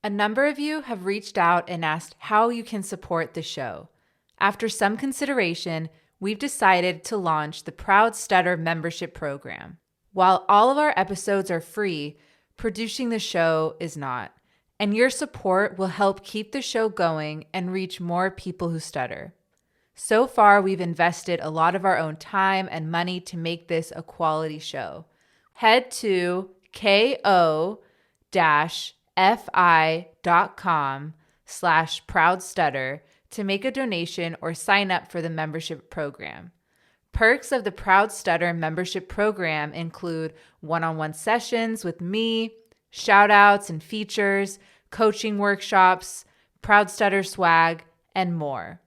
A number of you have reached out and asked how you can support the show. After some consideration, we've decided to launch the Proud Stutter membership program. While all of our episodes are free, producing the show is not. And your support will help keep the show going and reach more people who stutter. So far, we've invested a lot of our own time and money to make this a quality show. Head to ko-fi.com/proudstutter to make a donation or sign up for the membership program. Perks of the Proud Stutter membership program include one-on-one sessions with me, shout-outs and features, coaching workshops, Proud Stutter swag, and more.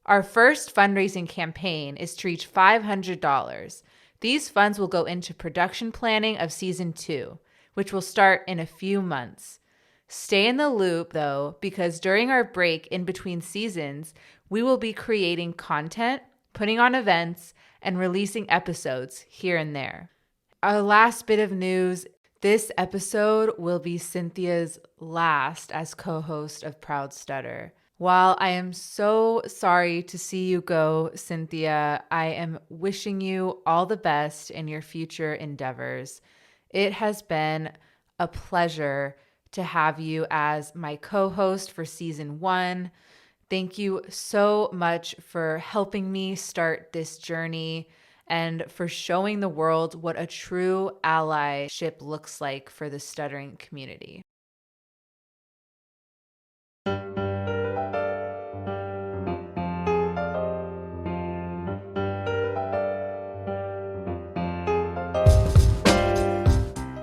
Our first fundraising campaign is to reach $500. These funds will go into production planning of season 2, which will start in a few months. Stay in the loop, though, because during our break in between seasons, we will be creating content, putting on events, and releasing episodes here and there. Our last bit of news, this episode will be Cynthia's last as co-host of Proud Stutter. While I am so sorry to see you go, Cynthia, I am wishing you all the best in your future endeavors. It has been a pleasure to have you as my co-host for season 1. Thank you so much for helping me start this journey and for showing the world what a true allyship looks like for the stuttering community.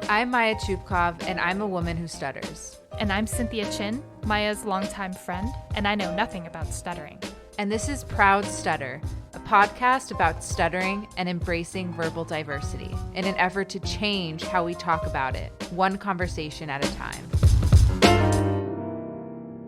I'm Maya Chupkov, and I'm a woman who stutters. And I'm Cynthia Chin, Maya's longtime friend, and I know nothing about stuttering. And this is Proud Stutter, a podcast about stuttering and embracing verbal diversity in an effort to change how we talk about it, one conversation at a time.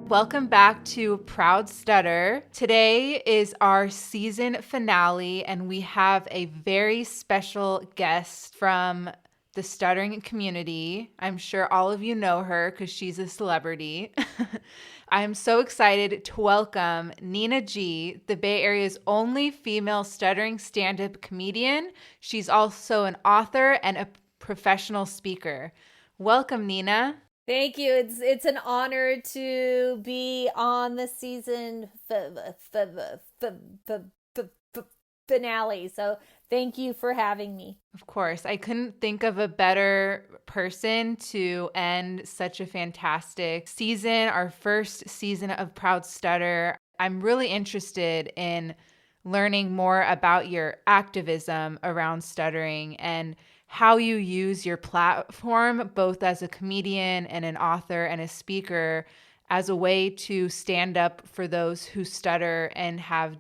Welcome back to Proud Stutter. Today is our season finale, and we have a very special guest from the stuttering community. I'm sure all of you know her because she's a celebrity. I'm so excited to welcome Nina G, the Bay Area's only female stuttering stand-up comedian. She's also an author and a professional speaker. Welcome, Nina. Thank you. It's an honor to be on the season finale. So thank you for having me. Of course. I couldn't think of a better person to end such a fantastic season, our first season of Proud Stutter. I'm really interested in learning more about your activism around stuttering and how you use your platform, both as a comedian and an author and a speaker, as a way to stand up for those who stutter and have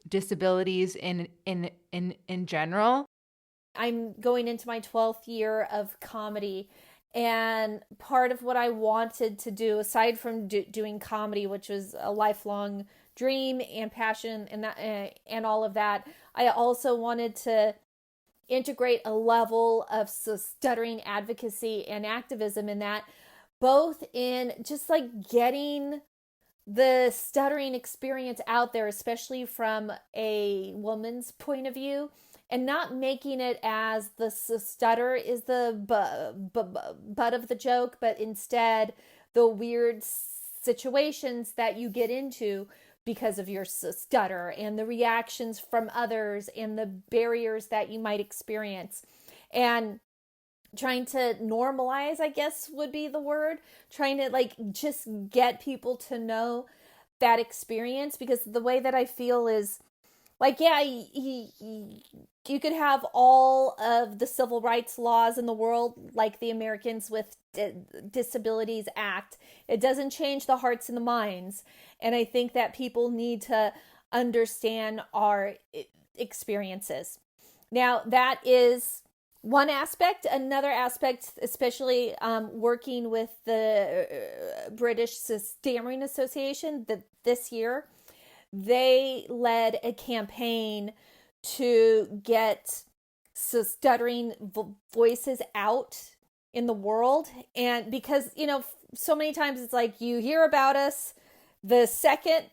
disabilities in general. I'm going into my 12th year of comedy, and part of what I wanted to do, aside from doing comedy, which was a lifelong dream and passion and that and all of that, I also wanted to integrate a level of stuttering advocacy and activism in that, both in just like getting the stuttering experience out there, especially from a woman's point of view, and not making it as the stutter is the butt of the joke, but instead the weird situations that you get into because of your stutter and the reactions from others and the barriers that you might experience. And trying to normalize, I guess would be the word, trying to like just get people to know that experience, because the way that I feel is like, yeah, you could have all of the civil rights laws in the world, like the Americans with Disabilities Act. It doesn't change the hearts and the minds. And I think that people need to understand our experiences. Now, that is one aspect. Another aspect, especially working with the British Stammering Association this year, they led a campaign to get stuttering voices out in the world. And because, so many times it's like you hear about us the second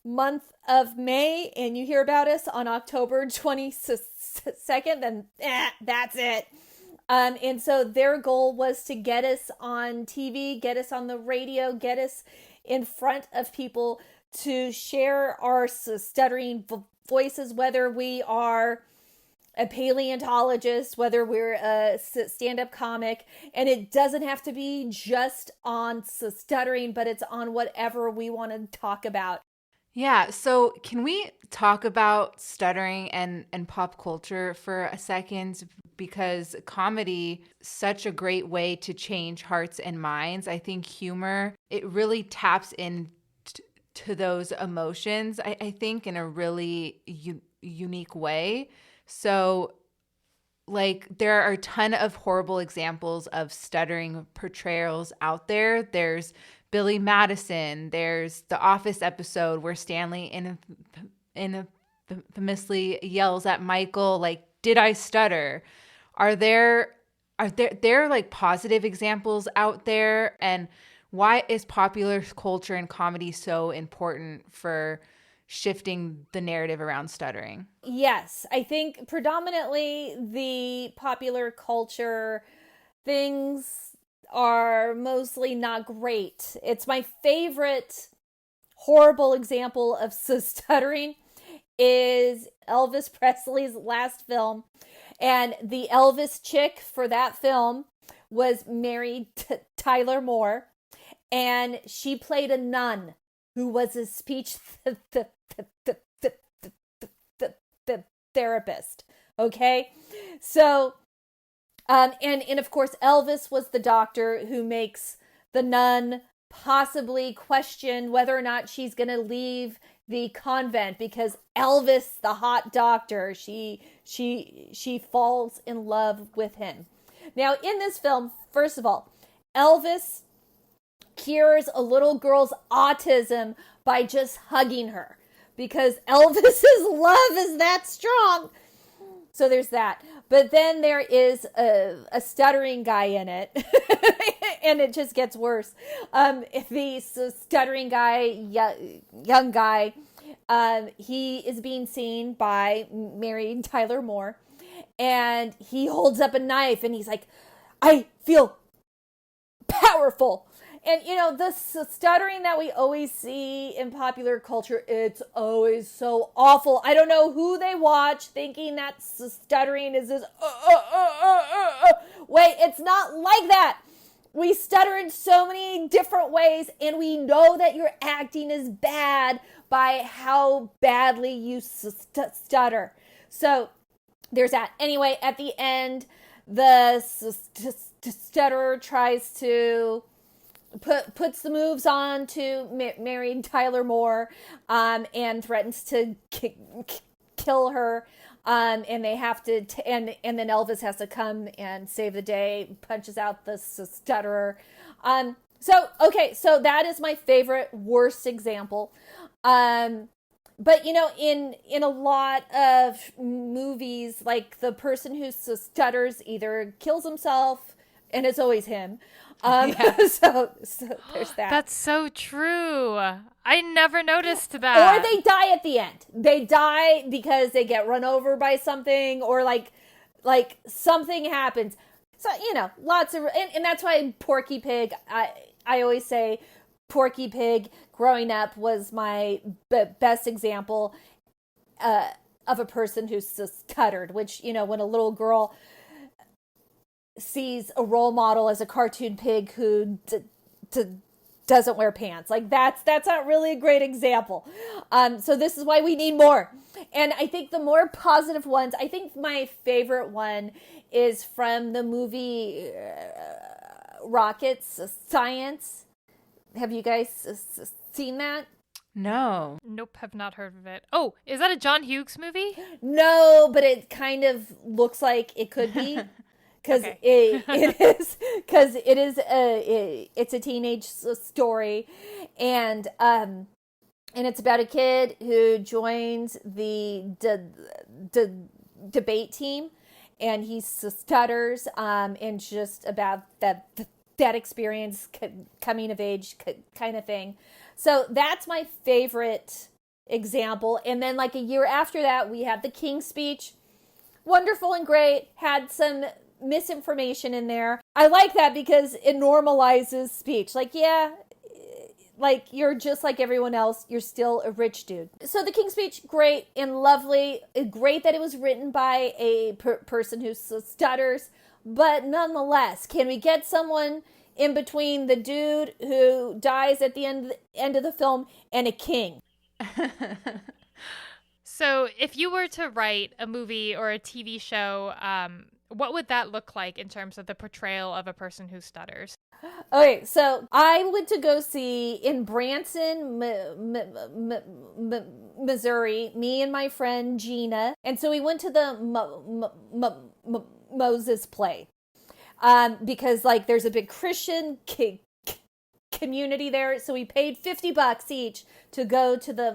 month of May and you hear about us on October 22nd, then that's it. And so their goal was to get us on TV, get us on the radio, get us in front of people to share our stuttering voices, whether we are a paleontologist, whether we're a stand-up comic, and it doesn't have to be just on stuttering, but it's on whatever we want to talk about. Yeah, so can we talk about stuttering and pop culture for a second? Because comedy, such a great way to change hearts and minds. I think humor, it really taps into those emotions, I think, in a really unique way. So, like, there are a ton of horrible examples of stuttering portrayals out there. There's Billy Madison. There's the Office episode where Stanley infamously yells at Michael, like, "Did I stutter?" Are there like positive examples out there? And why is popular culture and comedy so important for shifting the narrative around stuttering? Yes, I think predominantly the popular culture things are mostly not great. It's my favorite horrible example of stuttering is Elvis Presley's last film. And the Elvis Chick for that film was married to Tyler Moore. And she played a nun who was a speech therapist. Okay? So, and of course, Elvis was the doctor who makes the nun possibly question whether or not she's going to leave the convent, because Elvis, the hot doctor, she falls in love with him. Now, in this film, first of all, Elvis cures a little girl's autism by just hugging her, because Elvis's love is that strong. So there's that. But then there is a stuttering guy in it, and it just gets worse. The stuttering guy, young guy, he is being seen by married Tyler Moore, and he holds up a knife, and he's like, "I feel powerful." And, the stuttering that we always see in popular culture, it's always so awful. I don't know who they watch thinking that stuttering is this, Wait, it's not like that. We stutter in so many different ways, and we know that your acting is bad by how badly you stutter. So there's that. Anyway, at the end, the stutterer tries to puts the moves on to married Tyler Moore, and threatens to kill her, and they have to and then Elvis has to come and save the day, punches out the stutterer. So that is my favorite worst example. But in a lot of movies, like, the person who stutters either kills himself, and it's always him. So there's that. That's so true. I never noticed that. Or they die at the end. They die because they get run over by something, or like something happens. So, lots of, and that's why Porky Pig, I always say Porky Pig growing up was my best example of a person who stuttered, which, when a little girl sees a role model as a cartoon pig who doesn't wear pants, like, that's not really a great example. So this is why we need more. And I think the more positive ones, I think my favorite one is from the movie Rockets Science. Have you guys seen that? No. Nope, have not heard of it. Oh, is that a John Hughes movie? No, but it kind of looks like it could be. Because Okay. it's a teenage story, and it's about a kid who joins the debate team, and he stutters, and just about that experience, coming of age kind of thing. So that's my favorite example. And then like a year after that, we had the King's Speech. Wonderful and great. Had some misinformation in there. I like that because it normalizes speech. Like, yeah, like you're just like everyone else. You're still a rich dude. So the King's Speech, great and lovely. Great that it was written by a person who stutters. But nonetheless, can we get someone in between the dude who dies at the end of the film and a king? So if you were to write a movie or a TV show, what would that look like in terms of the portrayal of a person who stutters? Okay, so I went to go see in Branson, Missouri, me and my friend Gina. And so we went to the Moses play. Because like there's a big Christian community there, so we paid $50 each to go to the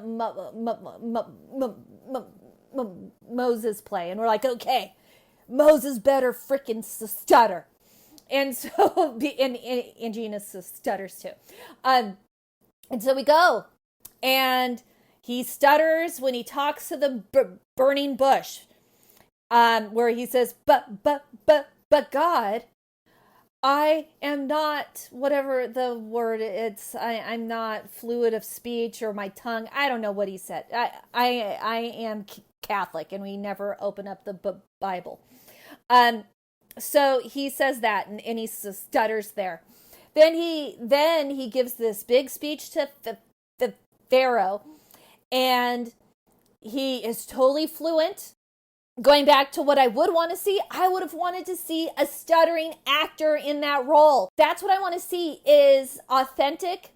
Moses play, and we're like, okay, Moses better freaking stutter, and so and Gina stutters too, and so we go, and he stutters when he talks to the burning bush, where he says, but God, I am not, whatever the word, I'm not fluid of speech or my tongue. I don't know what he said. I am Catholic and we never open up the Bible. So he says that and he stutters there. Then he gives this big speech to the Pharaoh and he is totally fluent. Going back to what I would want to see, I would have wanted to see a stuttering actor in that role. That's what I want to see, is authentic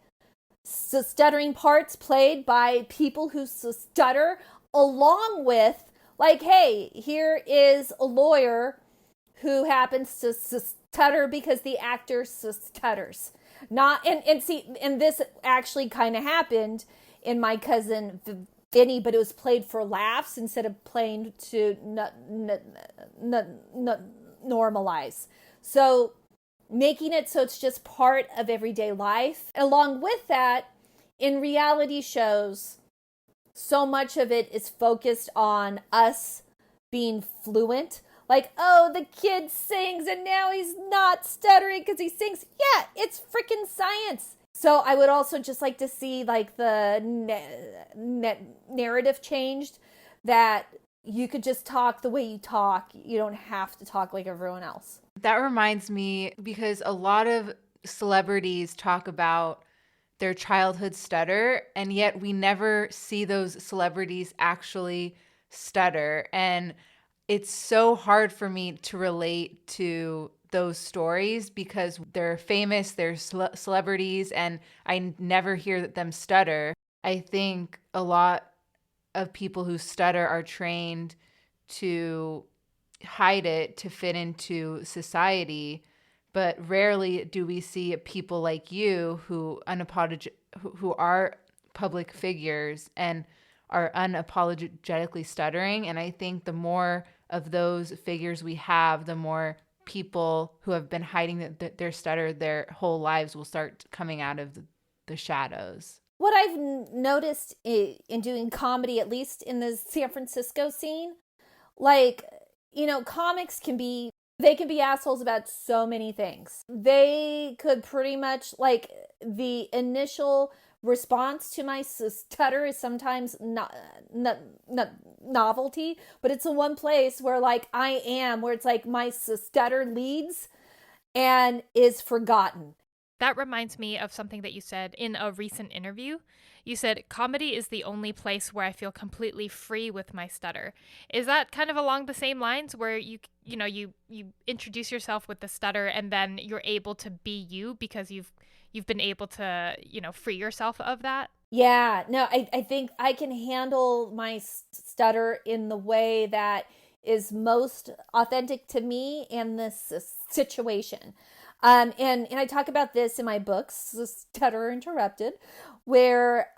stuttering parts played by people who stutter, along with, like, hey, here is a lawyer who happens to stutter because the actor stutters. Not, and see, and this actually kind of happened in My Cousin Vinny, but it was played for laughs instead of playing to normalize. So making it so it's just part of everyday life. Along with that, in reality shows, so much of it is focused on us being fluent. Like, oh, the kid sings and now he's not stuttering because he sings. Yeah, it's freaking science. So I would also just like to see like the narrative changed, that you could just talk the way you talk. You don't have to talk like everyone else. That reminds me, because a lot of celebrities talk about their childhood stutter, and yet we never see those celebrities actually stutter. And it's so hard for me to relate to those stories because they're famous, they're celebrities, and I never hear them stutter. I think a lot of people who stutter are trained to hide it to fit into society, but rarely do we see people like you who are public figures and are unapologetically stuttering. And I think the more of those figures we have, the more people who have been hiding their stutter their whole lives will start coming out of the shadows. What I've noticed in doing comedy, at least in the San Francisco scene, like, you know, comics can be assholes about so many things. They could pretty much, like, the initial response to my stutter is sometimes not novelty, but it's the one place where like where it's like my stutter leads and is forgotten. That reminds me of something that you said in a recent interview. You said, comedy is the only place where I feel completely free with my stutter. Is that kind of along the same lines where you introduce yourself with the stutter and then you're able to be you because you've been able to, free yourself of that? Yeah, no, I think I can handle my stutter in the way that is most authentic to me and this situation. And I talk about this in my books, Stutter Interrupted, where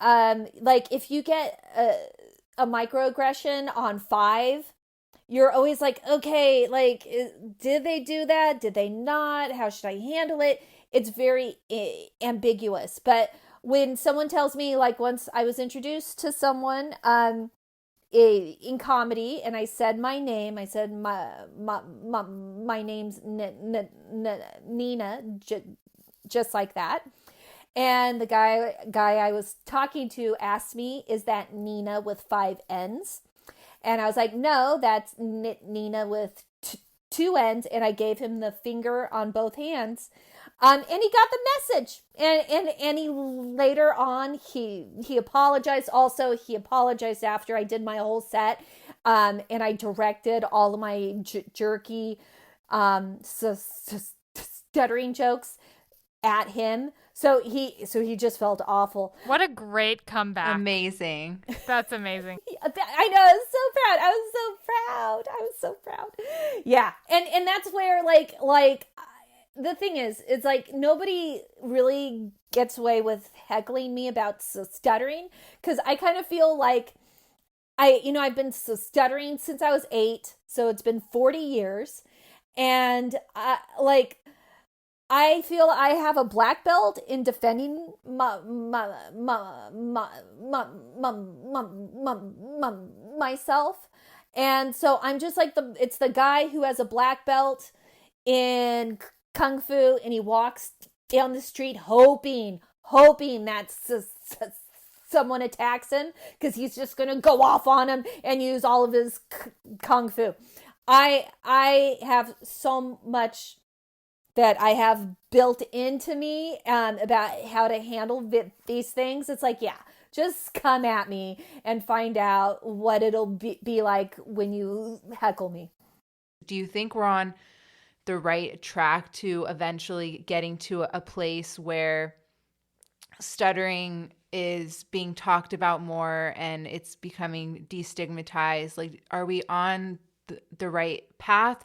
like if you get a microaggression on 5, you're always like, okay, like, did they do that? Did they not? How should I handle it? It's very ambiguous. But when someone tells me, like, once I was introduced to someone in comedy, and I said my name, I said my name's Nina, just like that. And the guy I was talking to asked me, is that Nina with 5 N's? And I was like, no, that's Nina with 2 N's. And I gave him the finger on both hands. And he got the message. And he later on, he apologized. Also, he apologized after I did my whole set. And I directed all of my jerky stuttering jokes at him. So he just felt awful. What a great comeback. Amazing. That's amazing. I know, I was so proud. Yeah. And that's where like the thing is, it's like nobody really gets away with heckling me about stuttering, because I kind of feel like I've been stuttering since I was 8, so it's been 40 years, and I feel I have a black belt in defending myself. And so I'm just like it's the guy who has a black belt in Kung Fu, and he walks down the street hoping that someone attacks him, because he's just going to go off on him and use all of his Kung Fu. I have so much that I have built into me about how to handle these things. It's like, yeah, just come at me and find out what it'll be like when you heckle me. Do you think we're on the right track to eventually getting to a place where stuttering is being talked about more and it's becoming destigmatized? Like, are we on the right path?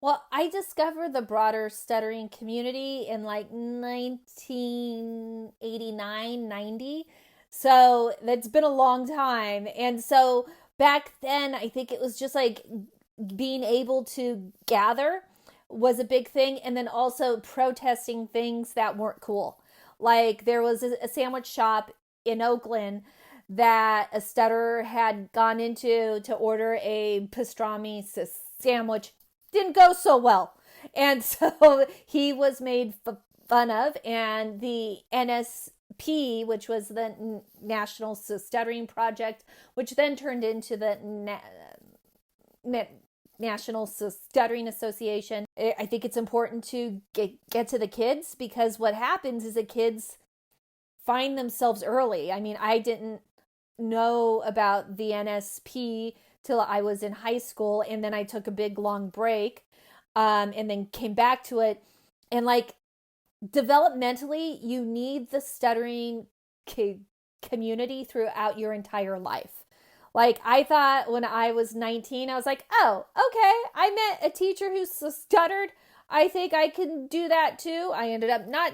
Well, I discovered the broader stuttering community in like 1989, 90. So that's been a long time. And so back then, I think it was just like being able to gather was a big thing. And then also protesting things that weren't cool. Like there was a sandwich shop in Oakland that a stutterer had gone into to order a pastrami sandwich. Didn't go so well. And so he was made fun of, and the NSP, which was the National Stuttering Project, which then turned into the National Stuttering Association. I think it's important to get to the kids, because what happens is the kids find themselves early. I mean, I didn't know about the NSP till I was in high school, and then I took a big long break, and then came back to it. And like developmentally, you need the stuttering community throughout your entire life. Like I thought when I was 19, I was like, oh, okay, I met a teacher who stuttered. I think I can do that too. I ended up not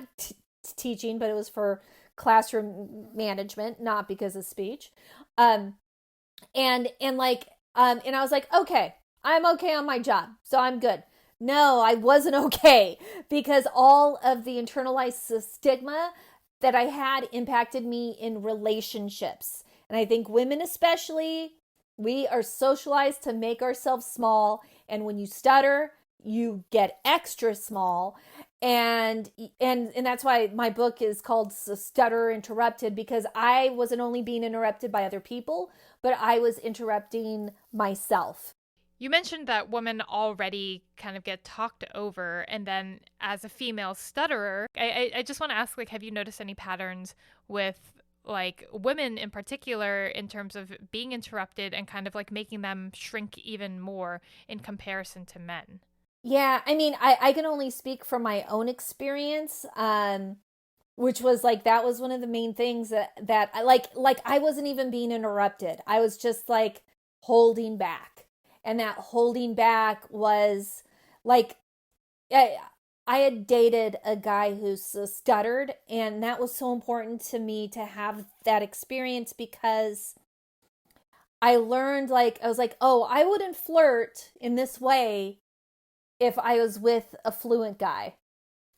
teaching, but it was for classroom management, not because of speech. And I was like, okay, I'm okay on my job, so I'm good. No, I wasn't okay, because all of the internalized stigma that I had impacted me in relationships. And I think women especially, we are socialized to make ourselves small. And when you stutter, you get extra small. And that's why my book is called Stutter Interrupted, because I wasn't only being interrupted by other people, but I was interrupting myself. You mentioned that women already kind of get talked over, and then as a female stutterer, I just want to ask, like, have you noticed any patterns with like women in particular in terms of being interrupted and kind of like making them shrink even more in comparison to men? Yeah, I mean, I can only speak from my own experience, which was like, that was one of the main things that I like I wasn't even being interrupted. I was just like holding back. And that holding back was like, I had dated a guy who stuttered, and that was so important to me to have that experience, because I learned, like, I was like, oh, I wouldn't flirt in this way if I was with a fluent guy.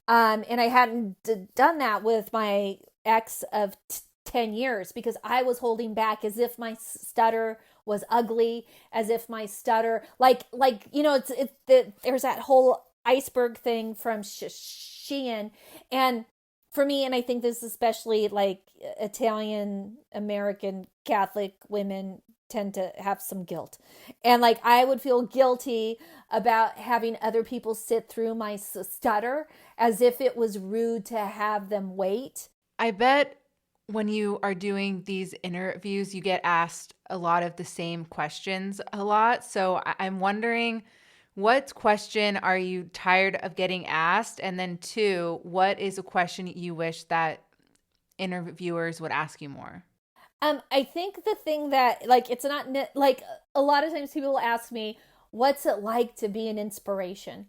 And I hadn't done that with my ex of 10 years because I was holding back as if my stutter was ugly, as if my stutter, there's that whole iceberg thing from Sheehan. And for me, and I think this is especially like Italian American Catholic women tend to have some guilt. And like I would feel guilty about having other people sit through my stutter as if it was rude to have them wait. I bet when you are doing these interviews, you get asked a lot of the same questions a lot. So I'm wondering, what question are you tired of getting asked? And then two, what is a question you wish that interviewers would ask you more? I think the thing that, like, it's not, like, a lot of times people will ask me, what's it like to be an inspiration?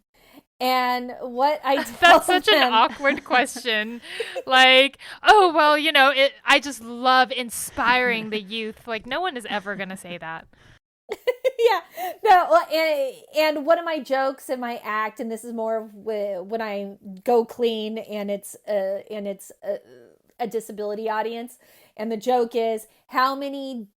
And what I tell That's such them, an awkward question. Like, oh, well, I just love inspiring the youth. Like, no one is ever going to say that. Yeah, no, and one of my jokes in my act, and this is more when I go clean and it's a disability audience, and the joke is, how many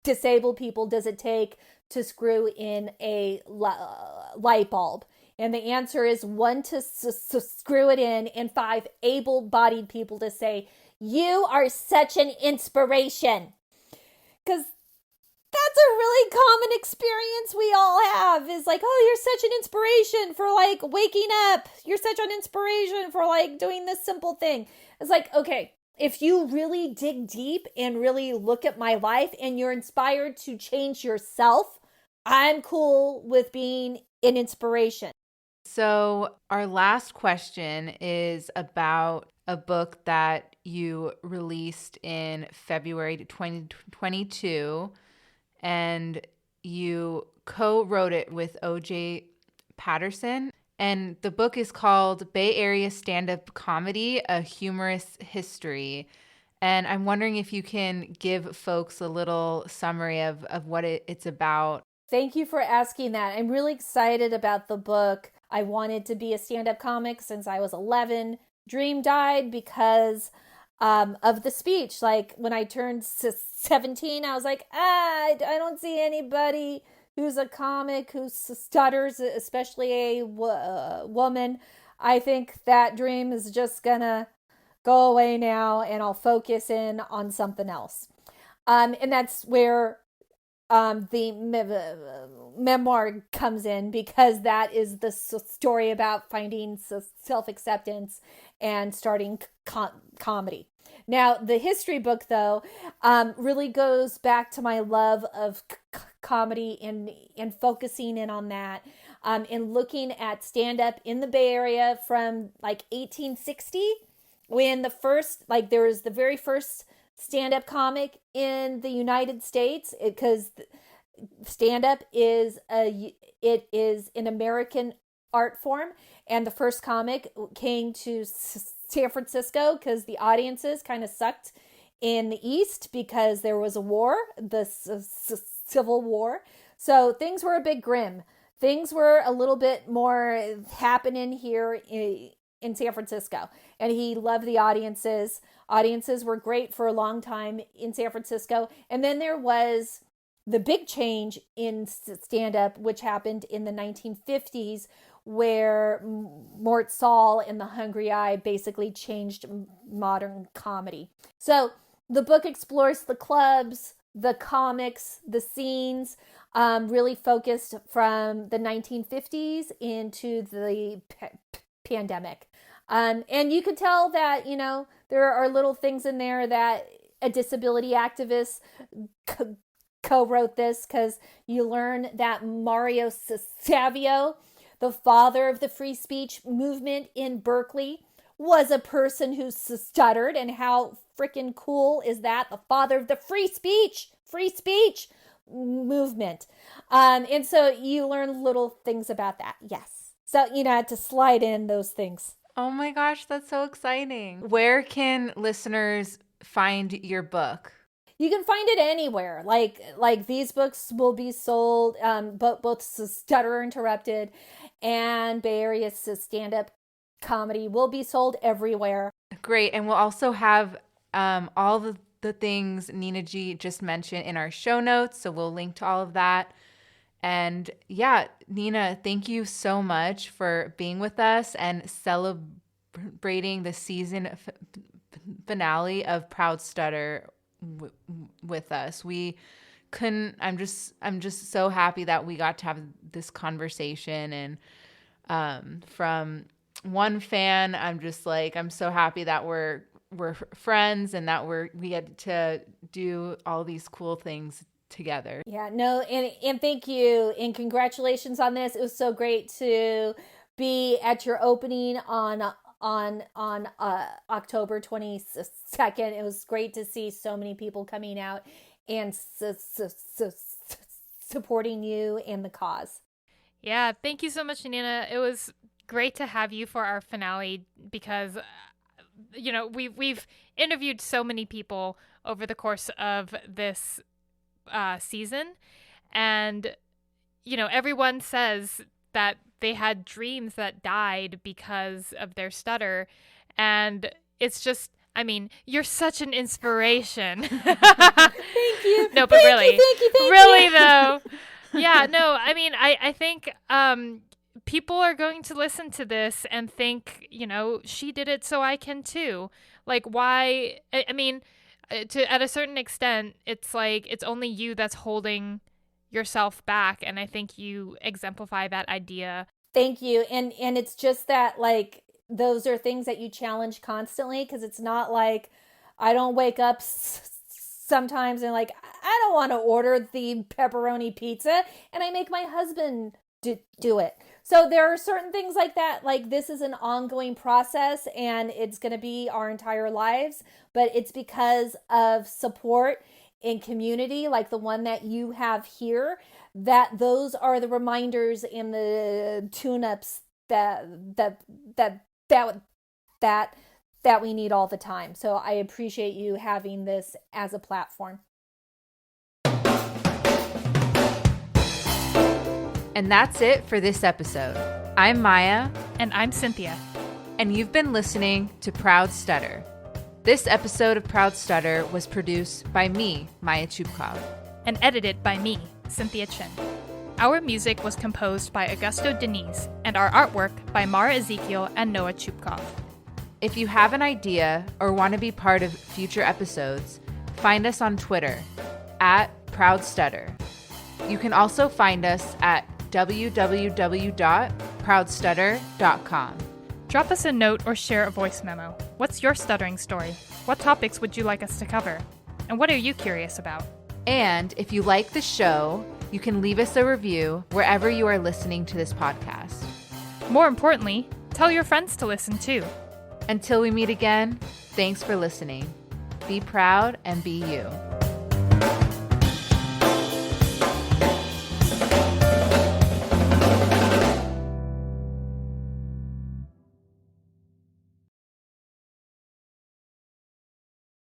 disabled people does it take to screw in a light bulb? And the answer is 1 to screw it in, and 5 able-bodied people to say, you are such an inspiration. Because that's a really common experience we all have, is like, oh, you're such an inspiration for like waking up. You're such an inspiration for like doing this simple thing. It's like, okay, if you really dig deep and really look at my life and you're inspired to change yourself, I'm cool with being an inspiration. So our last question is about a book that you released in February 2022, and you co-wrote it with OJ Patterson. And the book is called Bay Area Stand-Up Comedy, A Humorous History. And I'm wondering if you can give folks a little summary of what it's about. Thank you for asking that. I'm really excited about the book. I wanted to be a stand-up comic since I was 11. Dream died because of the speech. Like when I turned 17, I was like, I don't see anybody who's a comic who stutters, especially a woman. I think that dream is just gonna go away now, and I'll focus in on something else. And that's where the memoir comes in, because that is the story about finding self-acceptance and starting comedy. Now, the history book, though, really goes back to my love of comedy and focusing in on that, and looking at stand-up in the Bay Area from like 1860, when there was the very first stand-up comic in the United States, because stand-up is an American art form, and the first comic came to San Francisco because the audiences kind of sucked in the East because there was a war, the Civil War. So things were a bit grim. Things were a little bit more happening here in San Francisco. And he loved the audiences. Audiences were great for a long time in San Francisco. And then there was the big change in stand-up, which happened in the 1950s, where Mort Saul and the Hungry Eye basically changed modern comedy. So the book explores the clubs, the comics, the scenes, really focused from the 1950s into the pandemic. And you could tell that, there are little things in there that a disability activist co-wrote this, because you learn that Mario Savio, the father of the free speech movement in Berkeley, was a person who stuttered. And how freaking cool is that? The father of the free speech movement. And so you learn little things about that. Yes. So, I had to slide in those things. Oh my gosh, that's so exciting. Where can listeners find your book? You can find it anywhere. Like these books will be sold, both Stutter Interrupted and Bay Area stand-up comedy will be sold everywhere. Great. And we'll also have all the things Nina G just mentioned in our show notes. So we'll link to all of that. And yeah, Nina, thank you so much for being with us and celebrating the season finale of Proud Stutter with us. I'm just so happy that we got to have this conversation. And from one fan, I'm so happy that we're friends and that we get to do all these cool things together. Yeah, no, and thank you and congratulations on this. It was so great to be at your opening on October 22nd. It was great to see so many people coming out and supporting you and the cause. Yeah, thank you so much, Nina. It was great to have you for our finale because we've interviewed so many people over the course of this season, and everyone says that they had dreams that died because of their stutter, and it's just, I mean, you're such an inspiration. Thank you. No, but really, thank you. though, yeah, no, I mean, I think people are going to listen to this and think, she did it, so I can too. Like, why? I mean, at a certain extent, it's like it's only you that's holding yourself back, and I think you exemplify that idea. Thank you. And it's just that, like, those are things that you challenge constantly, because it's not like I don't wake up sometimes and like, I don't want to order the pepperoni pizza, and I make my husband do it. So there are certain things like that. Like, this is an ongoing process and it's going to be our entire lives, but it's because of support in community like the one that you have here, that those are the reminders and the tune-ups that we need all the time. So I appreciate you having this as a platform. And that's it for this episode. I'm Maya. And I'm Cynthia. And you've been listening to Proud Stutter. This episode of Proud Stutter was produced by me, Maya Chupkov. And edited by me, Cynthia Chin. Our music was composed by Augusto Denise, and our artwork by Mara Ezekiel and Noah Chupkov. If you have an idea or want to be part of future episodes, find us on Twitter @ProudStutter. You can also find us at www.proudstutter.com. Drop us a note or share a voice memo. What's your stuttering story? What topics would you like us to cover? And what are you curious about? And if you like the show, you can leave us a review wherever you are listening to this podcast. More importantly, tell your friends to listen too. Until we meet again, thanks for listening. Be proud and be you.